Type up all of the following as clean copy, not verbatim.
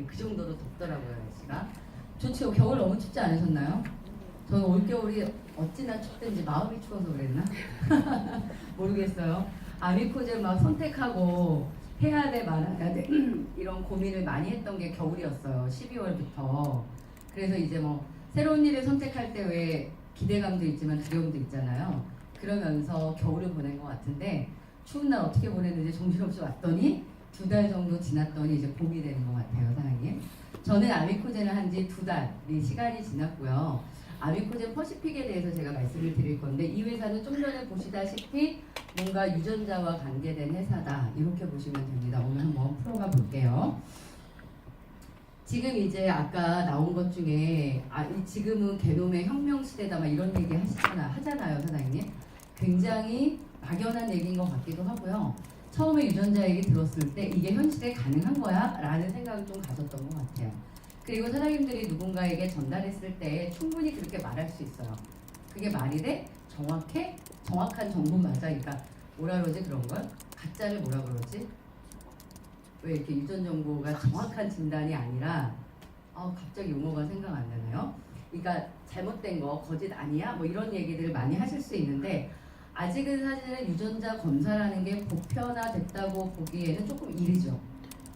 그 정도로 덥더라고요, 날씨가. 좋죠. 겨울 너무 춥지 않으셨나요? 저는 올겨울이 어찌나 춥든지 마음이 추워서 그랬나? 모르겠어요. 아미코제 막 선택하고 해야 돼 말아야 돼 이런 고민을 많이 했던 게 겨울이었어요. 12월부터. 그래서 이제 뭐 새로운 일을 선택할 때 왜 기대감도 있지만 두려움도 있잖아요. 그러면서 겨울을 보낸 것 같은데 추운 날 어떻게 보냈는지 정신없이 왔더니 2달 정도 지났더니 이제 봄이 되는 것 같아요, 사장님. 저는 아미코제를 한 지 2달이 시간이 지났고요. 아미코제 퍼시픽에 대해서 제가 말씀을 드릴 건데 이 회사는 좀 전에 보시다시피 뭔가 유전자와 관계된 회사다 이렇게 보시면 됩니다. 오늘 한번 풀어가 볼게요. 지금 이제 아까 나온 것 중에 지금은 게놈의 혁명 시대다 막 이런 얘기 하잖아요, 사장님. 굉장히 막연한 얘기인 것 같기도 하고요. 처음에 유전자 얘기 들었을 때 이게 현실에 가능한 거야? 라는 생각을 좀 가졌던 것 같아요. 그리고 사장님들이 누군가에게 전달했을 때 충분히 그렇게 말할 수 있어요. 그게 말이 돼? 정확한 정보 맞아. 그러니까 뭐라 그러지 그런 걸? 가짜를 뭐라 그러지? 왜 이렇게 유전 정보가 정확한 진단이 아니라 갑자기 용어가 생각 안 나네요. 그러니까 잘못된 거 거짓 아니야? 뭐 이런 얘기들을 많이 하실 수 있는데 아직은 사실은 유전자 검사라는 게 보편화됐다고 보기에는 조금 이르죠.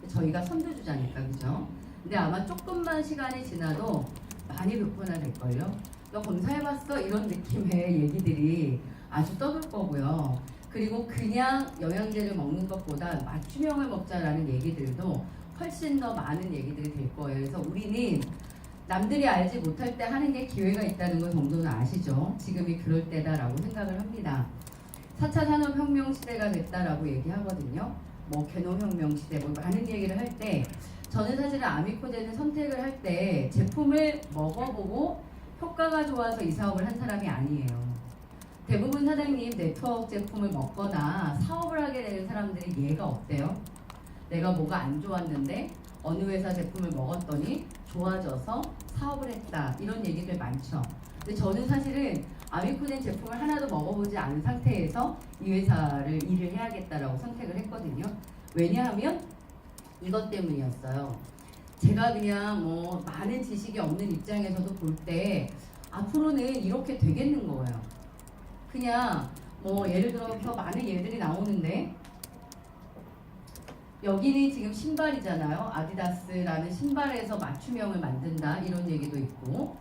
저희가 선두주자니까, 그죠? 근데 아마 조금만 시간이 지나도 많이 보편화될걸요. 너 검사해봤어? 이런 느낌의 얘기들이 아주 떠들 거고요. 그리고 그냥 영양제를 먹는 것보다 맞춤형을 먹자라는 얘기들도 훨씬 더 많은 얘기들이 될 거예요. 그래서 우리는 남들이 알지 못할 때 하는 게 기회가 있다는 걸 정도는 아시죠? 지금이 그럴 때다라고 생각을 합니다. 4차 산업혁명 시대가 됐다라고 얘기하거든요. 뭐 게놈혁명 시대 뭐 많은 얘기를 할 때 저는 사실은 아미코제는 선택을 할 때 제품을 먹어보고 효과가 좋아서 이 사업을 한 사람이 아니에요. 대부분 사장님 네트워크 제품을 먹거나 사업을 하게 되는 사람들이 예가 없대요. 내가 뭐가 안 좋았는데 어느 회사 제품을 먹었더니 좋아져서 사업을 했다. 이런 얘기들 많죠. 근데 저는 사실은 아미코젠 제품을 하나도 먹어보지 않은 상태에서 이 회사를 일을 해야겠다라고 선택을 했거든요. 왜냐하면 이것 때문이었어요. 제가 그냥 뭐 많은 지식이 없는 입장에서도 볼 때 앞으로는 이렇게 되겠는 거예요. 그냥 뭐 예를 들어 더 많은 예들이 나오는데 여기는 지금 신발이잖아요. 아디다스라는 신발에서 맞춤형을 만든다 이런 얘기도 있고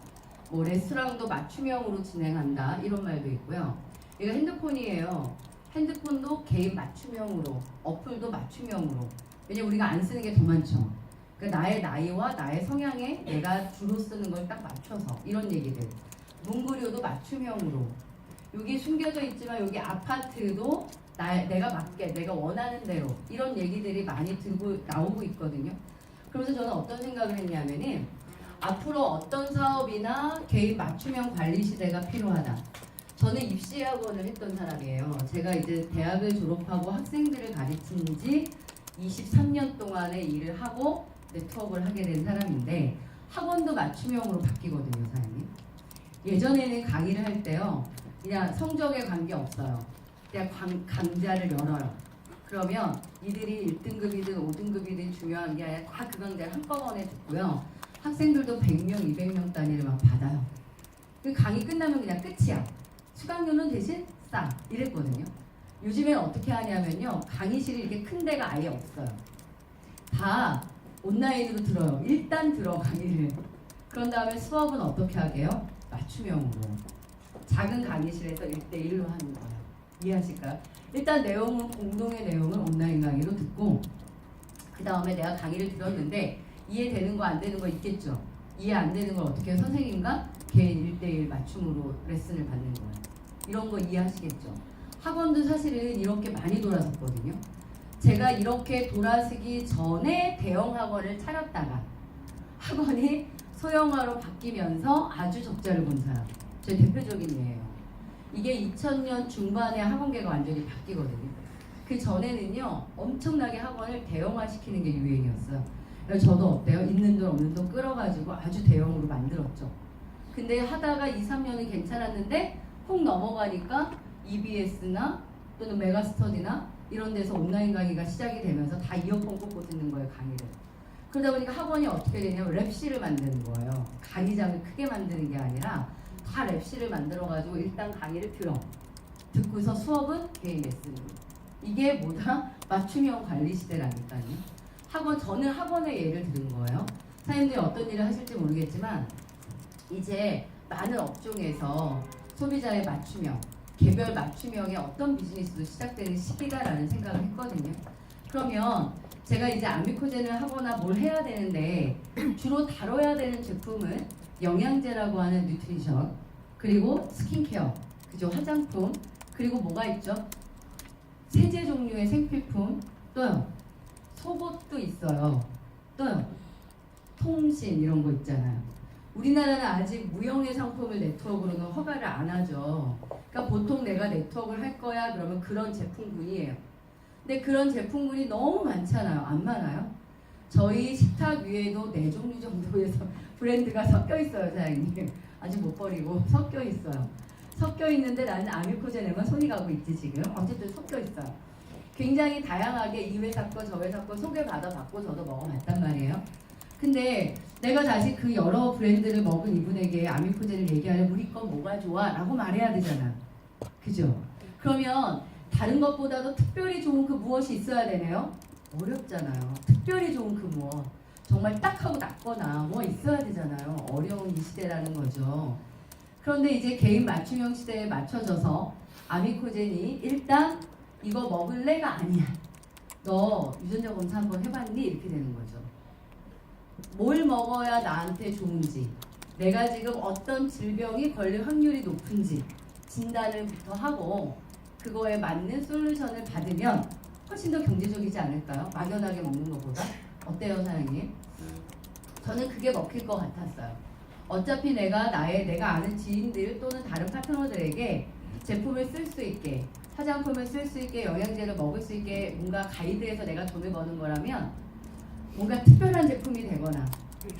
뭐 레스토랑도 맞춤형으로 진행한다 이런 말도 있고요. 이거 핸드폰이에요. 핸드폰도 개인 맞춤형으로 어플도 맞춤형으로 왜냐면 우리가 안 쓰는 게 더 많죠. 그러니까 나의 나이와 나의 성향에 내가 주로 쓰는 걸 딱 맞춰서 이런 얘기들 문구류도 맞춤형으로 여기 숨겨져 있지만 여기 아파트도 내가 맞게 내가 원하는 대로 이런 얘기들이 많이 나오고 있거든요. 그래서 저는 어떤 생각을 했냐면은 앞으로 어떤 사업이나 개인 맞춤형 관리 시대가 필요하다. 저는 입시학원을 했던 사람이에요. 제가 이제 대학을 졸업하고 학생들을 가르친 지 23년 동안의 일을 하고 네트워크를 하게 된 사람인데 학원도 맞춤형으로 바뀌거든요, 사장님. 예전에는 강의를 할 때요. 그냥 성적에 관계없어요. 그냥 강좌를 열어요. 그러면 이들이 1등급이든 5등급이든 중요한 게 아니라 다 그 강좌를 한꺼번에 듣고요. 학생들도 100명, 200명 단위를 막 받아요. 그 강의 끝나면 그냥 끝이야. 수강료는 대신 싸. 이랬거든요. 요즘엔 어떻게 하냐면요. 강의실이 이렇게 큰 데가 아예 없어요. 다 온라인으로 들어요. 일단 들어 강의를. 그런 다음에 수업은 어떻게 하게요? 맞춤형으로. 작은 강의실에서 1대1로 하는 거예요. 이해하실까요? 일단 내용은 공동의 내용을 온라인 강의로 듣고 그 다음에 내가 강의를 들었는데 이해되는 거 안 되는 거 있겠죠. 이해 안 되는 걸 어떻게 해요? 선생님과 개인 1대1 맞춤으로 레슨을 받는 거예요. 이런 거 이해하시겠죠. 학원도 사실은 이렇게 많이 돌아섰거든요. 제가 이렇게 돌아서기 전에 대형 학원을 차렸다가 학원이 소형화로 바뀌면서 아주 적자를 본 사람. 제 대표적인 예예요. 이게 2000년 중반에 학원계가 완전히 바뀌거든요. 그 전에는요 엄청나게 학원을 대형화 시키는 게 유행이었어요. 그래서 저도 어때요? 있는 돈 없는 돈 끌어가지고 아주 대형으로 만들었죠. 근데 하다가 2, 3년은 괜찮았는데 훅 넘어가니까 EBS나 또는 메가스터디나 이런 데서 온라인 강의가 시작이 되면서 다 이어폰 꽂고 듣는 거예요, 강의를. 그러다 보니까 학원이 어떻게 되냐면 랩실을 만드는 거예요. 강의장을 크게 만드는 게 아니라 다 랩실을 만들어가지고 일단 강의를 듣고서 수업은 개인 레슨으로. 이게 뭐다? 맞춤형 관리 시대라니까요. 저는 학원의 예를 들은 거예요. 사장님들이 어떤 일을 하실지 모르겠지만 이제 많은 업종에서 소비자의 맞춤형, 개별 맞춤형의 어떤 비즈니스도 시작되는 시기다라는 생각을 했거든요. 그러면 제가 이제 아미코젠을 하거나 뭘 해야 되는데 주로 다뤄야 되는 제품은 영양제라고 하는 뉴트리션, 그리고 스킨케어, 그죠? 화장품, 그리고 뭐가 있죠? 세제 종류의 생필품, 또요. 속옷도 있어요. 또요. 통신 이런 거 있잖아요. 우리나라는 아직 무형의 상품을 네트워크로는 허가를 안 하죠. 그러니까 보통 내가 네트워크를 할 거야 그러면 그런 제품군이에요. 근데 그런 제품군이 너무 많잖아요. 안 많아요? 저희 식탁 위에도 4종류 정도의 브랜드가 섞여 있어요, 사장님. 아직 못 버리고 섞여 있어요. 섞여 있는데 나는 아미코젠에만 손이 가고 있지 지금. 어쨌든 섞여 있어요. 굉장히 다양하게 이 회사 거 저 회사 거 소개받아봤고 저도 먹어봤단 말이에요. 근데 내가 다시 그 여러 브랜드를 먹은 이분에게 아미코젠을 얘기하면 우리 건 뭐가 좋아? 라고 말해야 되잖아. 그죠? 그러면 다른 것보다도 특별히 좋은 그 무엇이 있어야 되네요? 어렵잖아요. 특별히 좋은 그 무엇. 정말 딱 하고 낫거나 뭐 있어야 되잖아요. 어려운 이 시대라는 거죠. 그런데 이제 개인 맞춤형 시대에 맞춰져서 아미코젠이 일단 이거 먹을래가 아니야. 너 유전자 검사 한번 해봤니? 이렇게 되는 거죠. 뭘 먹어야 나한테 좋은지, 내가 지금 어떤 질병이 걸릴 확률이 높은지 진단을부터 하고 그거에 맞는 솔루션을 받으면 훨씬 더 경제적이지 않을까요? 막연하게 먹는 것보다. 어때요, 사장님? 저는 그게 먹힐 것 같았어요. 어차피 내가 아는 지인들 또는 다른 파트너들에게 제품을 쓸 수 있게, 화장품을 쓸 수 있게, 영양제를 먹을 수 있게 뭔가 가이드해서 내가 돈을 버는 거라면 뭔가 특별한 제품이 되거나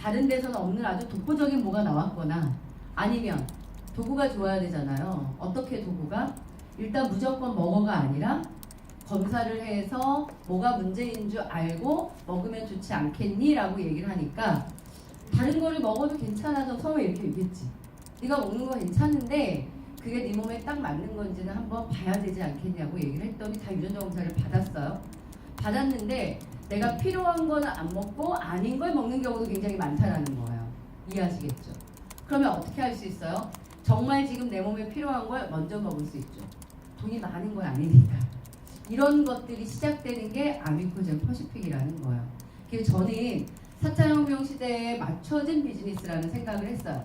다른 데서는 없는 아주 독보적인 뭐가 나왔거나 아니면 도구가 좋아야 되잖아요. 어떻게 도구가? 일단 무조건 먹어가 아니라 검사를 해서 뭐가 문제인 줄 알고 먹으면 좋지 않겠니? 라고 얘기를 하니까 다른 거를 먹어도 괜찮아서 처음에 이렇게 얘기했지. 네가 먹는 거 괜찮은데 그게 네 몸에 딱 맞는 건지는 한번 봐야 되지 않겠냐고 얘기를 했더니 다 유전자 검사를 받았어요. 받았는데 내가 필요한 거는 안 먹고 아닌 걸 먹는 경우도 굉장히 많다라는 거예요. 이해하시겠죠? 그러면 어떻게 할 수 있어요? 정말 지금 내 몸에 필요한 걸 먼저 먹을 수 있죠. 돈이 많은 건 아니니까. 이런 것들이 시작되는 게 아미코젠 퍼시픽이라는 거예요. 그래서 저는 4차 혁명 시대에 맞춰진 비즈니스라는 생각을 했어요.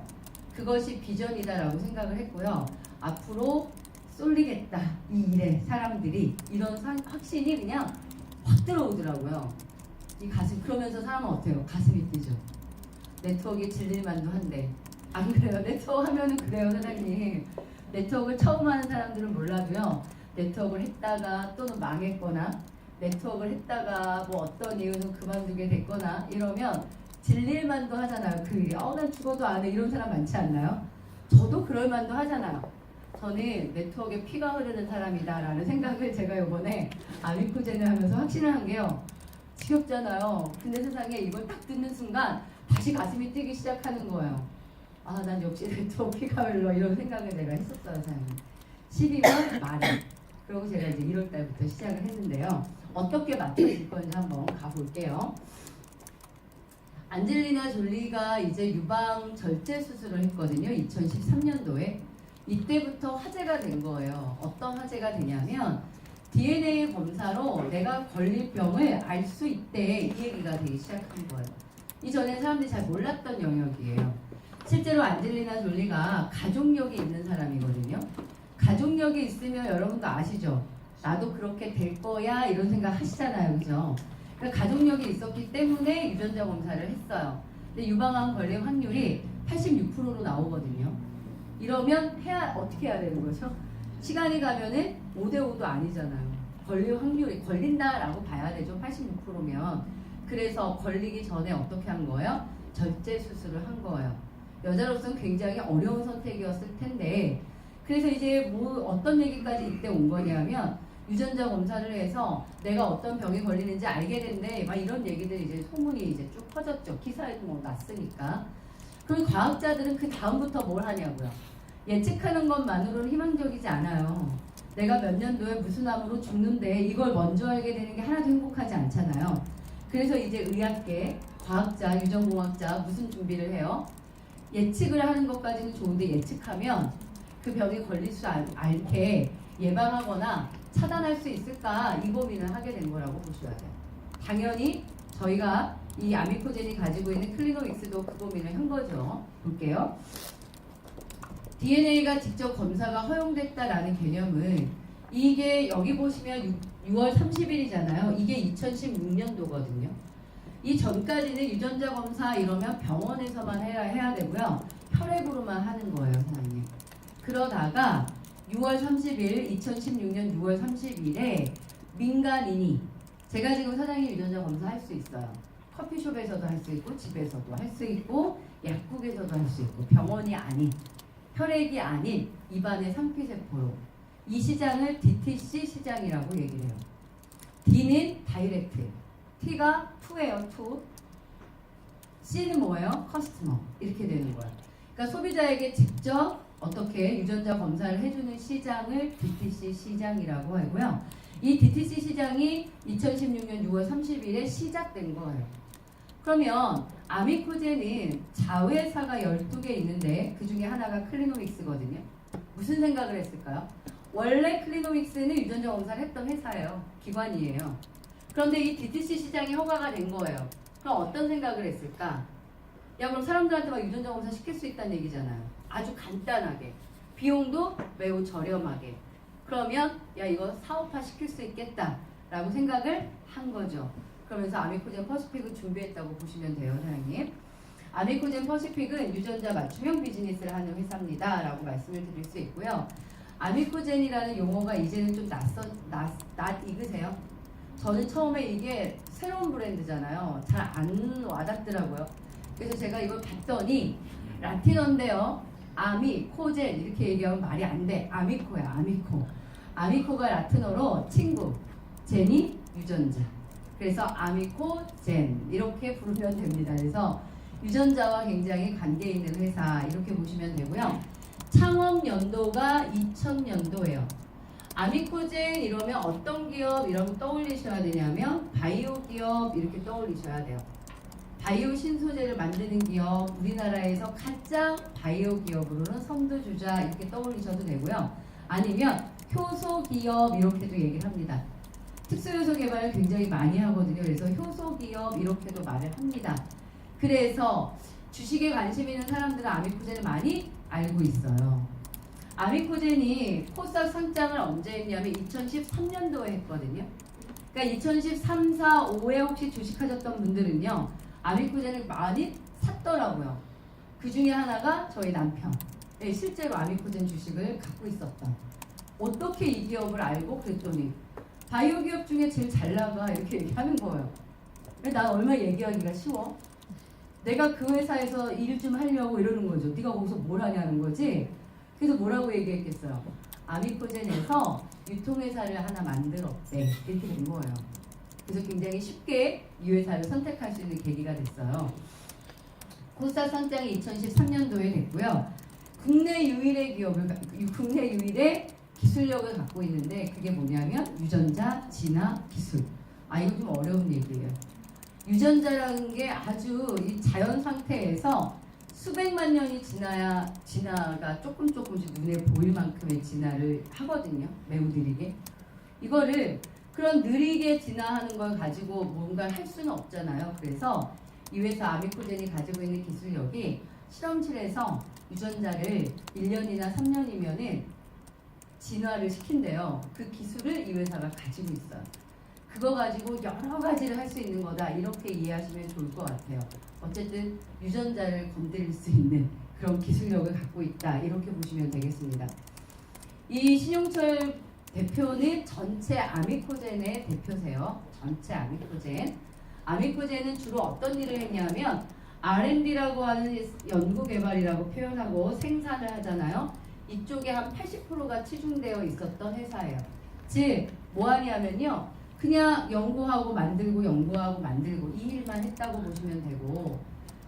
그것이 비전이다라고 생각을 했고요. 앞으로 쏠리겠다 이 일에 사람들이 이런 확신이 그냥 확 들어오더라고요. 이 가슴. 그러면서 사람은 어때요? 가슴이 뛰죠. 네트워크에 질릴만도 한데. 안 그래요? 네트워크 하면은 그래요, 사장님. 네트워크를 처음 하는 사람들은 몰라도요. 네트워크를 했다가 또는 망했거나 네트워크를 했다가 뭐 어떤 이유는 그만두게 됐거나 이러면 질릴만도 하잖아요. 그 일이. 난 죽어도 안 해. 이런 사람 많지 않나요? 저도 그럴만도 하잖아요. 저는 네트워크에 피가 흐르는 사람이다라는 생각을 제가 이번에 아미코젠을 하면서 확신을 한 게요. 지겹잖아요. 근데 세상에 이걸 딱 듣는 순간 다시 가슴이 뛰기 시작하는 거예요. 난 역시 네트워크 피가 흘러 이런 생각을 내가 했었어요, 사장님. 12월 말에. 그리고 제가 이제 1월 달부터 시작을 했는데요. 어떻게 맞춰질 건지 한번 가볼게요. 안젤리나 졸리가 이제 유방 절제 수술을 했거든요. 2013년도에. 이때부터 화제가 된 거예요. 어떤 화제가 되냐면 DNA 검사로 내가 걸릴 병을 알 수 있대 이 얘기가 되기 시작한 거예요. 이전에 사람들이 잘 몰랐던 영역이에요. 실제로 안젤리나 졸리가 가족력이 있는 사람이거든요. 가족력이 있으면 여러분도 아시죠? 나도 그렇게 될 거야 이런 생각 하시잖아요. 그죠? 그러니까 가족력이 있었기 때문에 유전자 검사를 했어요. 근데 유방암 걸릴 확률이 86%로 나오거든요. 이러면 어떻게 해야 되는 거죠? 시간이 가면은 5대5도 아니잖아요. 걸릴 확률이 걸린다라고 봐야 되죠. 86%면. 그래서 걸리기 전에 어떻게 한 거예요? 절제 수술을 한 거예요. 여자로서는 굉장히 어려운 선택이었을 텐데 그래서 이제 뭐 어떤 얘기까지 이때 온 거냐면 유전자 검사를 해서 내가 어떤 병에 걸리는지 알게 된대. 막 이런 얘기들이 이제 소문이 이제 쭉 퍼졌죠. 기사에도 뭐 났으니까. 그럼 과학자들은 그 다음부터 뭘 하냐고요. 예측하는 것만으로는 희망적이지 않아요. 내가 몇 년도에 무슨 암으로 죽는데 이걸 먼저 알게 되는 게 하나도 행복하지 않잖아요. 그래서 이제 의학계, 과학자, 유전공학자 무슨 준비를 해요? 예측을 하는 것까지는 좋은데 예측하면 그 병에 걸릴 수 않게 예방하거나 차단할 수 있을까 이 고민을 하게 된 거라고 보셔야 돼요. 당연히 저희가 이 아미코젠이 가지고 있는 클리노믹스도 그 고민을 한 거죠. 볼게요. DNA가 직접 검사가 허용됐다라는 개념은 이게 여기 보시면 6월 30일이잖아요. 이게 2016년도거든요. 이 전까지는 유전자 검사 이러면 병원에서만 해야 되고요. 혈액으로만 하는 거예요, 사장님. 그러다가 6월 30일, 2016년 6월 30일에 민간인이 제가 지금 사장님 유전자 검사 할 수 있어요. 커피숍에서도 할 수 있고 집에서도 할 수 있고 약국에서도 할 수 있고 병원이 아닌 혈액이 아닌 입안의 상피세포로 이 시장을 DTC 시장이라고 얘기를 해요. D는 다이렉트, T가 투예요, 투. C는 뭐예요? 커스터머. 이렇게 되는 거예요. 그러니까 소비자에게 직접 어떻게 유전자 검사를 해주는 시장을 DTC 시장이라고 하고요. 이 DTC 시장이 2016년 6월 30일에 시작된 거예요. 그러면 아미코젠은 자회사가 12개 있는데 그 중에 하나가 클리노믹스거든요. 무슨 생각을 했을까요? 원래 클리노믹스는 유전자 검사를 했던 회사예요. 기관이에요. 그런데 이 DTC 시장이 허가가 된 거예요. 그럼 어떤 생각을 했을까? 야, 그럼 사람들한테 막 유전자 검사 시킬 수 있다는 얘기잖아요. 아주 간단하게. 비용도 매우 저렴하게. 그러면 야, 이거 사업화 시킬 수 있겠다 라고 생각을 한 거죠. 그러면서 아미코젠 퍼시픽을 준비했다고 보시면 돼요, 사장님. 아미코젠 퍼시픽은 유전자 맞춤형 비즈니스를 하는 회사입니다 라고 말씀을 드릴 수 있고요. 아미코젠이라는 용어가 이제는 좀 익으세요? 저는 처음에 이게 새로운 브랜드잖아요. 잘 안 와닿더라고요. 그래서 제가 이걸 봤더니 라틴어인데요. 아미코젠 이렇게 얘기하면 말이 안 돼. 아미코야, 아미코. 아미코가 라틴어로 친구, 젠이 유전자. 그래서 아미코젠 이렇게 부르면 됩니다. 그래서 유전자와 굉장히 관계 있는 회사 이렇게 보시면 되고요. 창업 연도가 2000년도예요. 아미코젠 이러면 어떤 기업 이러면 떠올리셔야 되냐면 바이오 기업 이렇게 떠올리셔야 돼요. 바이오 신소재를 만드는 기업, 우리나라에서 가장 바이오 기업으로는 선두주자 이렇게 떠올리셔도 되고요. 아니면 효소 기업 이렇게도 얘기를 합니다. 특수효소 개발을 굉장히 많이 하거든요. 그래서 효소 기업 이렇게도 말을 합니다. 그래서 주식에 관심 있는 사람들은 아미코젠을 많이 알고 있어요. 아미코젠이 코스닥 상장을 언제 했냐면 2013년도에 했거든요. 그러니까 2013, 4, 5에 혹시 주식하셨던 분들은요. 아미코젠을 많이 샀더라고요. 그 중에 하나가 저희 남편. 네, 실제로 아미코젠 주식을 갖고 있었던. 어떻게 이 기업을 알고 그랬더니 바이오 기업 중에 제일 잘 나가 이렇게 얘기하는 거예요. 난 얼마나 얘기하기가 쉬워. 내가 그 회사에서 일 좀 하려고 이러는 거죠. 네가 거기서 뭘 하냐는 거지. 그래서 뭐라고 얘기했겠어요. 아미코젠에서 유통회사를 하나 만들었대. 이렇게 된 거예요. 그래서 굉장히 쉽게 이 회사를 선택할 수 있는 계기가 됐어요. 코스닥 상장이 2013년도에 됐고요. 국내 유일의 기술력을 갖고 있는데 그게 뭐냐면 유전자 진화 기술. 이거 좀 어려운 얘기예요. 유전자라는 게 아주 이 자연 상태에서 수백만 년이 지나야 진화가 조금씩 눈에 보일 만큼의 진화를 하거든요. 매우 느리게. 이거를 그런 느리게 진화하는 걸 가지고 뭔가 할 수는 없잖아요. 그래서 이 회사 아미코젠이 가지고 있는 기술력이 실험실에서 유전자를 1년이나 3년이면은 진화를 시킨대요. 그 기술을 이 회사가 가지고 있어요. 그거 가지고 여러 가지를 할 수 있는 거다. 이렇게 이해하시면 좋을 것 같아요. 어쨌든 유전자를 건드릴 수 있는 그런 기술력을 갖고 있다. 이렇게 보시면 되겠습니다. 이 신용철 대표는 전체 아미코젠의 대표세요. 전체 아미코젠. 아미코젠은 주로 어떤 일을 했냐면 R&D라고 하는 연구개발이라고 표현하고 생산을 하잖아요. 이쪽에 한 80%가 치중되어 있었던 회사예요. 즉 뭐하냐면요, 그냥 연구하고 만들고 연구하고 만들고 이 일만 했다고 보시면 되고,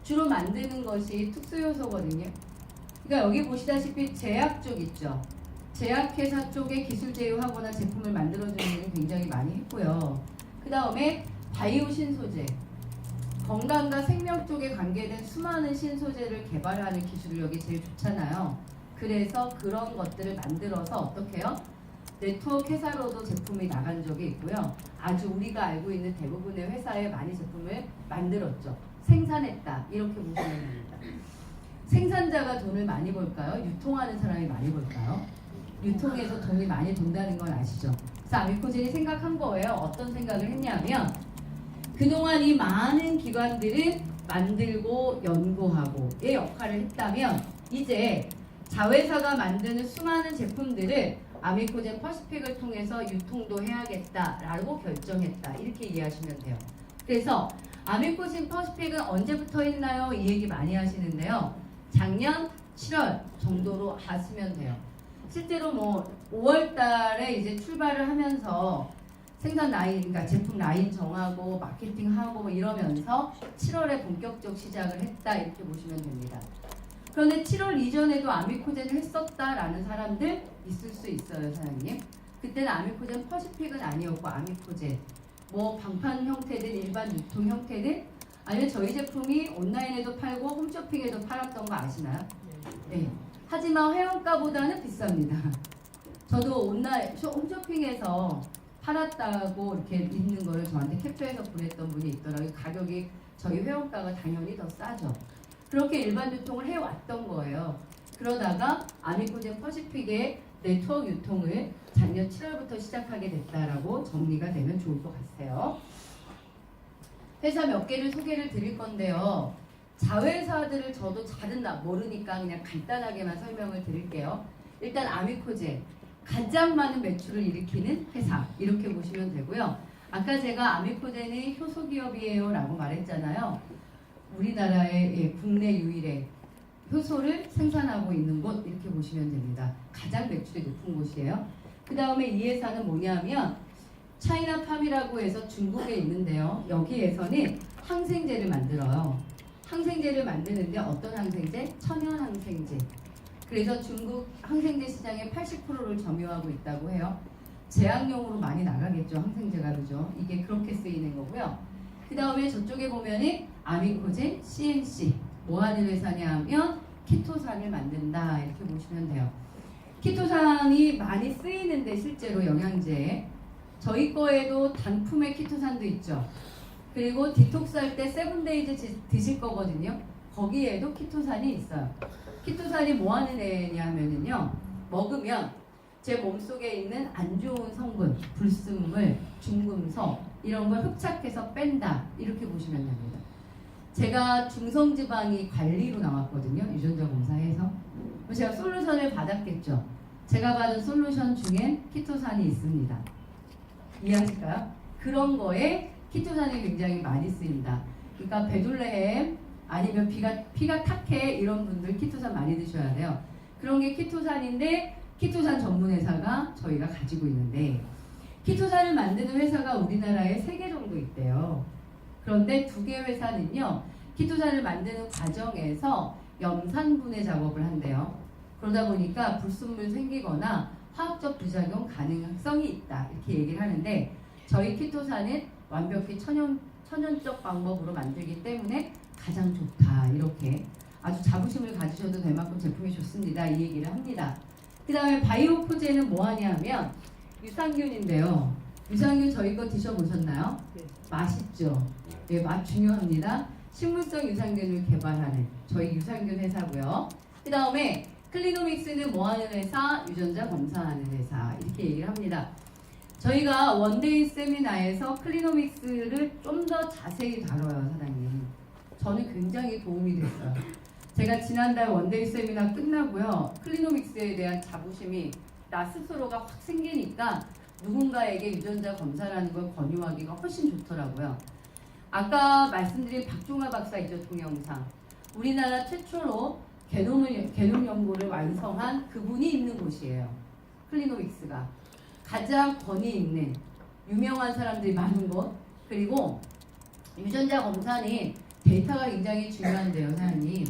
주로 만드는 것이 특수요소거든요. 그러니까 여기 보시다시피 제약 쪽 있죠. 제약회사 쪽에 기술 제휴하거나 제품을 만들어주는 일을 굉장히 많이 했고요. 그 다음에 바이오 신소재, 건강과 생명 쪽에 관계된 수많은 신소재를 개발하는 기술력이 제일 좋잖아요. 그래서 그런 것들을 만들어서 어떻게 해요? 네트워크 회사로도 제품이 나간 적이 있고요. 아주 우리가 알고 있는 대부분의 회사에 많이 제품을 만들었죠. 생산했다. 이렇게 보시면 됩니다. 생산자가 돈을 많이 벌까요? 유통하는 사람이 많이 벌까요? 유통에서 돈이 많이 돈다는 건 아시죠? 그래서 아미코젠이 생각한 거예요. 어떤 생각을 했냐면, 그동안 이 많은 기관들은 만들고 연구하고의 역할을 했다면, 이제 자회사가 만드는 수많은 제품들을 아미코젠 퍼시픽을 통해서 유통도 해야겠다라고 결정했다. 이렇게 이해하시면 돼요. 그래서 아미코젠 퍼시픽은 언제부터 했나요? 이 얘기 많이 하시는데요. 작년 7월 정도로 하시면 돼요. 실제로 뭐 5월 달에 이제 출발을 하면서 생산 라인, 그러니까 제품 라인 정하고 마케팅하고 뭐 이러면서 7월에 본격적 시작을 했다. 이렇게 보시면 됩니다. 그런데 7월 이전에도 아미코젠을 했었다라는 사람들 있을 수 있어요, 사장님. 그때는 아미코젠 퍼시픽은 아니었고, 아미코젠 뭐 방판 형태든 일반 유통 형태든, 아니면 저희 제품이 온라인에도 팔고 홈쇼핑에도 팔았던 거 아시나요? 네. 하지만 회원가보다는 비쌉니다. 저도 온라인 홈쇼핑에서 팔았다고 이렇게 있는 거를 저한테 캡처해서 보냈던 분이 있더라고요. 가격이 저희 회원가가 당연히 더 싸죠. 그렇게 일반 유통을 해왔던 거예요. 그러다가 아미코젠 퍼시픽의 네트워크 유통을 작년 7월부터 시작하게 됐다라고 정리가 되면 좋을 것 같아요. 회사 몇 개를 소개를 드릴 건데요. 자회사들을 저도 잘은 모르니까 그냥 간단하게만 설명을 드릴게요. 일단 아미코젠, 가장 많은 매출을 일으키는 회사, 이렇게 보시면 되고요. 아까 제가 아미코젠이 효소기업이에요 라고 말했잖아요. 우리나라의 국내 유일의 효소를 생산하고 있는 곳, 이렇게 보시면 됩니다. 가장 매출이 높은 곳이에요. 그 다음에 이 회사는 뭐냐면 차이나팜이라고 해서 중국에 있는데요. 여기에서는 항생제를 만들어요. 항생제를 만드는데 어떤 항생제? 천연 항생제. 그래서 중국 항생제 시장의 80%를 점유하고 있다고 해요. 제약용으로 많이 나가겠죠, 항생제가. 그죠? 이게 그렇게 쓰이는 거고요. 그 다음에 저쪽에 보면은 아미코젠, CNC 뭐 하는 회사냐 하면 키토산을 만든다, 이렇게 보시면 돼요. 키토산이 많이 쓰이는데 실제로 영양제에 저희 거에도 단품의 키토산도 있죠. 그리고 디톡스 할 때 세븐데이즈 드실 거거든요. 거기에도 키토산이 있어요. 키토산이 뭐 하는 애냐면요, 먹으면 제 몸속에 있는 안 좋은 성분, 불순물, 중금속 이런 걸 흡착해서 뺀다, 이렇게 보시면 됩니다. 제가 중성지방이 관리로 나왔거든요, 유전자 검사해서. 제가 솔루션을 받았겠죠. 제가 받은 솔루션 중엔 키토산이 있습니다. 이해하실까요? 그런 거에 키토산이 굉장히 많이 쓰입니다. 그러니까 베둘레헴 아니면 피가 탁해 이런 분들 키토산 많이 드셔야 돼요. 그런 게 키토산인데, 키토산 전문 회사가 저희가 가지고 있는데, 키토산을 만드는 회사가 우리나라에 3개 정도 있대요. 그런데 2개 회사는요, 키토산을 만드는 과정에서 염산분해 작업을 한대요. 그러다 보니까 불순물 생기거나 화학적 부작용 가능성이 있다, 이렇게 얘기를 하는데, 저희 키토산은 완벽히 천연적 방법으로 만들기 때문에 가장 좋다, 이렇게 아주 자부심을 가지셔도 될 만큼 제품이 좋습니다, 이 얘기를 합니다. 그 다음에 바이오포제는 뭐 하냐면 유산균인데요. 유산균 저희 거 드셔보셨나요? 네. 맛있죠? 네, 맛 중요합니다. 식물성 유산균을 개발하는 저희 유산균 회사고요. 그 다음에 클리노믹스는 뭐 하는 회사? 유전자 검사하는 회사, 이렇게 얘기를 합니다. 저희가 원데이 세미나에서 클리노믹스를 좀 더 자세히 다뤄요, 사장님. 저는 굉장히 도움이 됐어요. 제가 지난달 원데이 세미나 끝나고요, 클리노믹스에 대한 자부심이 나 스스로가 확 생기니까 누군가에게 유전자 검사라는 걸 권유하기가 훨씬 좋더라고요. 아까 말씀드린 박종화 박사 있죠, 동영상. 우리나라 최초로 게놈 연구를 완성한 그분이 있는 곳이에요, 클리노믹스가. 가장 권위 있는 유명한 사람들이 많은 곳, 그리고 유전자 검사는 데이터가 굉장히 중요한데요, 사장님.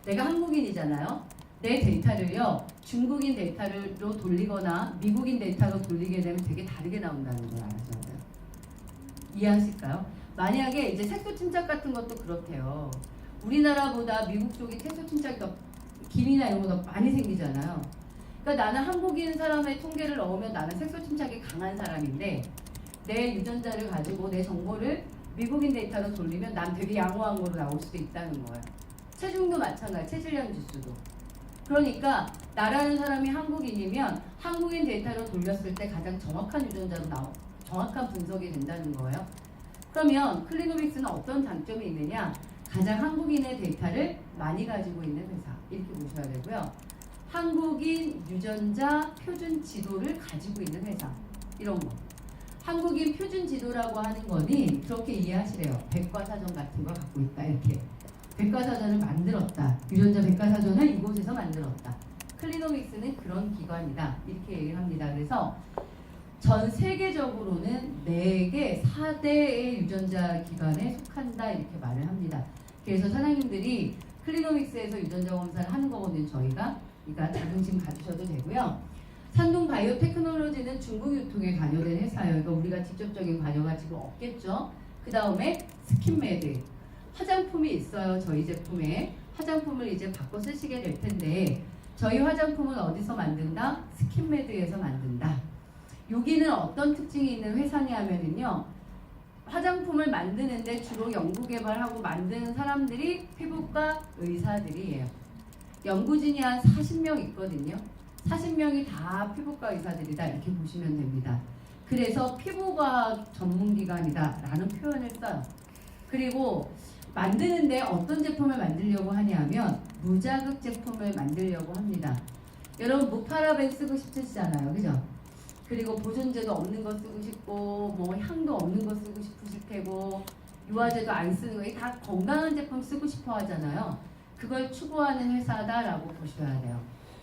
내가 한국인이잖아요. 내 데이터를요, 중국인 데이터로 돌리거나 미국인 데이터로 돌리게 되면 되게 다르게 나온다는 걸 알아줘야 돼요. 이해하실까요? 만약에 이제 색소 침착 같은 것도 그렇대요. 우리나라보다 미국 쪽이 색소 침착이 더 김이나 이런 거 더 많이 생기잖아요. 그러니까 나는 한국인 사람의 통계를 넣으면 나는 색소 침착이 강한 사람인데 내 유전자를 가지고 내 정보를 미국인 데이터로 돌리면 난 되게 양호한 거로 나올 수도 있다는 거예요. 체중도 마찬가지, 체질량 지수도. 그러니까 나라는 사람이 한국인이면 한국인 데이터로 돌렸을 때 가장 정확한 유전자로 정확한 분석이 된다는 거예요. 그러면 클리노믹스는 어떤 장점이 있느냐? 가장 한국인의 데이터를 많이 가지고 있는 회사, 이렇게 보셔야 되고요. 한국인 유전자 표준 지도를 가지고 있는 회사, 이런 거. 한국인 표준 지도라고 하는 거니 그렇게 이해하시래요. 백과사전 같은 거 갖고 있다, 이렇게. 백과사전을 만들었다. 유전자 백과사전을 이곳에서 만들었다. 클리노믹스는 그런 기관이다, 이렇게 얘기를 합니다. 그래서 전 세계적으로는 4개, 4대의 유전자 기관에 속한다, 이렇게 말을 합니다. 그래서 사장님들이 클리노믹스에서 유전자 검사를 하는 거거든요, 저희가. 그러니까 자긍심 가지셔도 되고요. 산동 바이오 테크놀로지는 중국 유통에 관여된 회사예요. 그러니까 우리가 직접적인 관여가 지금 없겠죠. 그 다음에 스킨메드. 화장품이 있어요, 저희 제품에. 화장품을 이제 바꿔 쓰시게 될 텐데, 저희 화장품은 어디서 만든다? 스킨메드에서 만든다. 여기는 어떤 특징이 있는 회사냐면요, 화장품을 만드는데 주로 연구개발하고 만드는 사람들이 피부과 의사들이에요. 연구진이 한 40명 있거든요. 40명이 다 피부과 의사들이다, 이렇게 보시면 됩니다. 그래서 피부과학 전문기관이다 라는 표현을 써요. 그리고 만드는데 어떤 제품을 만들려고 하냐면 무자극 제품을 만들려고 합니다. 여러분 무파라벤 쓰고 싶으시잖아요, 그죠? 그리고 보존제도 없는 거 쓰고 싶고 뭐 향도 없는 거 쓰고 싶으실 테고 유화제도 안 쓰는 거, 다 건강한 제품 쓰고 싶어 하잖아요. 그걸 추구하는 회사다라고 보셔야 돼요.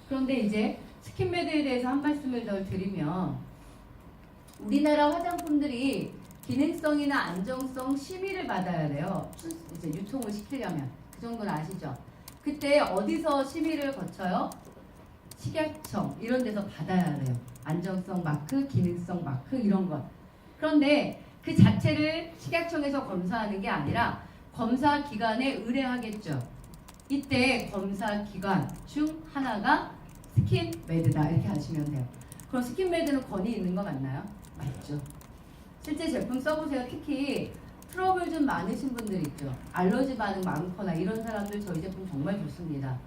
그런데 이제 스킨메드에 대해서 한 말씀을 더 드리면, 우리나라 화장품들이 기능성이나 안정성 심의를 받아야 돼요. 이제 유통을 시키려면. 그 정도는 아시죠? 그때 어디서 심의를 거쳐요? 식약청 이런 데서 받아야 돼요. 안정성 마크, 기능성 마크 이런 것. 그런데 그 자체를 식약청에서 검사하는 게 아니라 검사 기관에 의뢰하겠죠. 이때 검사 기관 중 하나가 스킨메드다, 이렇게 하시면 돼요. 그럼 스킨메드는 권위 있는 거 맞나요? 맞죠. 실제 제품 써보세요. 특히 트러블 좀 많으신 분들 있죠. 알러지 반응 많거나 이런 사람들 저희 제품 정말 좋습니다.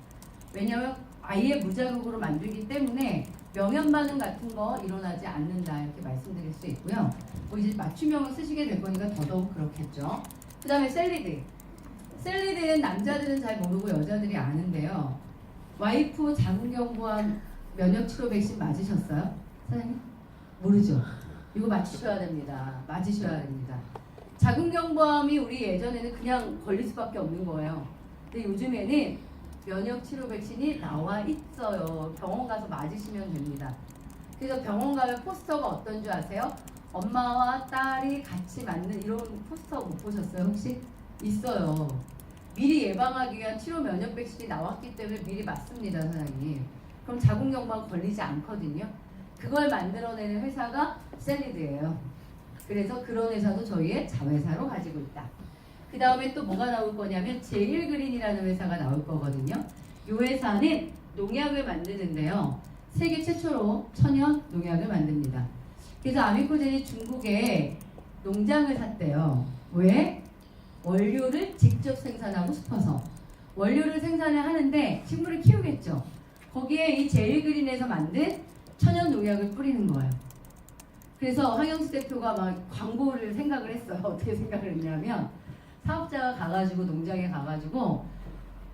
왜냐하면 아예 무자극으로 만들기 때문에 명현 반응 같은 거 일어나지 않는다, 이렇게 말씀드릴 수 있고요. 뭐 이제 맞춤형을 쓰시게 될 거니까 더더욱 그렇겠죠. 그 다음에 셀리드. 셀리드는 남자들은 잘 모르고 여자들이 아는데요. 와이프 자궁경부암 면역치료 백신 맞으셨어요? 사장님? 모르죠? 이거 맞추셔야 됩니다. 맞으셔야 됩니다. 자궁경부암이 우리 예전에는 그냥 걸릴 수밖에 없는 거예요. 근데 요즘에는 면역치료 백신이 나와 있어요. 병원 가서 맞으시면 됩니다. 그래서 병원 가면 포스터가 어떤 줄 아세요? 엄마와 딸이 같이 맞는 이런 포스터 못 보셨어요, 혹시? 있어요. 미리 예방하기 위한 치료 면역 백신이 나왔기 때문에 미리 맞습니다, 사장님. 그럼 자궁경부암 걸리지 않거든요. 그걸 만들어내는 회사가 셀리드예요. 그래서 그런 회사도 저희의 자회사로 가지고 있다. 그 다음에 또 뭐가 나올 거냐면 제일그린이라는 회사가 나올 거거든요. 이 회사는 농약을 만드는데요. 세계 최초로 천연 농약을 만듭니다. 그래서 아미코젠이 중국에 농장을 샀대요. 왜? 원료를 직접 생산하고 싶어서. 원료를 생산을 하는데 식물을 키우겠죠. 거기에 이 제일그린에서 만든 천연 농약을 뿌리는 거예요. 그래서 황영수 대표가 막 광고를 생각을 했어요. 어떻게 생각을 했냐면 사업자가 가가지고 농장에 가가지고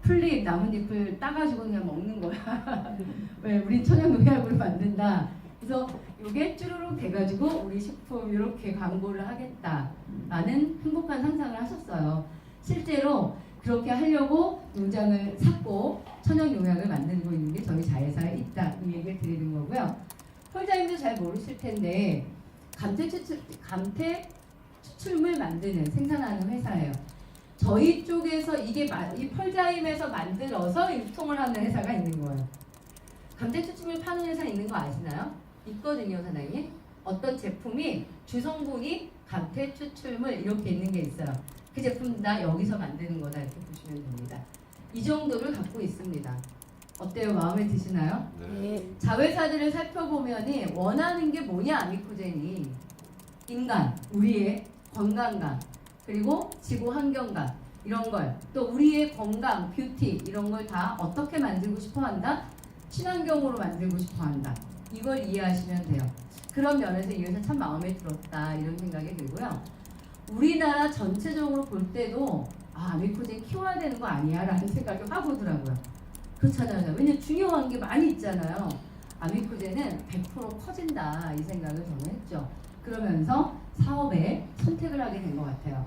풀잎, 나뭇잎을 따가지고 그냥 먹는 거야. 왜? 우리 천연 농약으로 만든다. 그래서 이게 쭈루룩 돼가지고 우리 식품 이렇게 광고를 하겠다라는 행복한 상상을 하셨어요. 실제로 그렇게 하려고 농장을 샀고 천연 농약을 만들고 있는 게 저희 자회사에 있다, 이 얘기를 드리는 거고요. 펄자님도 잘 모르실 텐데 감태 추출물 만드는 생산하는 회사예요. 저희 쪽에서 이 펄자임에서 만들어서 유통을 하는 회사가 있는 거예요. 감태 추출물 파는 회사 있는 거 아시나요? 있거든요, 사장님. 어떤 제품이 주성분이 감태 추출물 이렇게 있는 게 있어요. 그 제품 다 여기서 만드는 거다 이렇게 보시면 됩니다. 이 정도를 갖고 있습니다. 어때요? 마음에 드시나요? 네. 자회사들을 살펴보면 원하는 게 뭐냐, 아미코젠이. 인간, 우리의 건강감, 그리고 지구 환경감 이런 걸, 또 우리의 건강, 뷰티 이런 걸 다 어떻게 만들고 싶어 한다? 친환경으로 만들고 싶어 한다. 이걸 이해하시면 돼요. 그런 면에서 이 회사 참 마음에 들었다 이런 생각이 들고요. 우리나라 전체적으로 볼 때도 아미코젠 키워야 되는 거 아니야 라는 생각을 하고 오더라고요. 그렇잖아요. 왜냐면 중요한 게 많이 있잖아요. 아미코젠은 100% 커진다 이 생각을 저는 했죠. 그러면서 사업에 선택을 하게 된 것 같아요.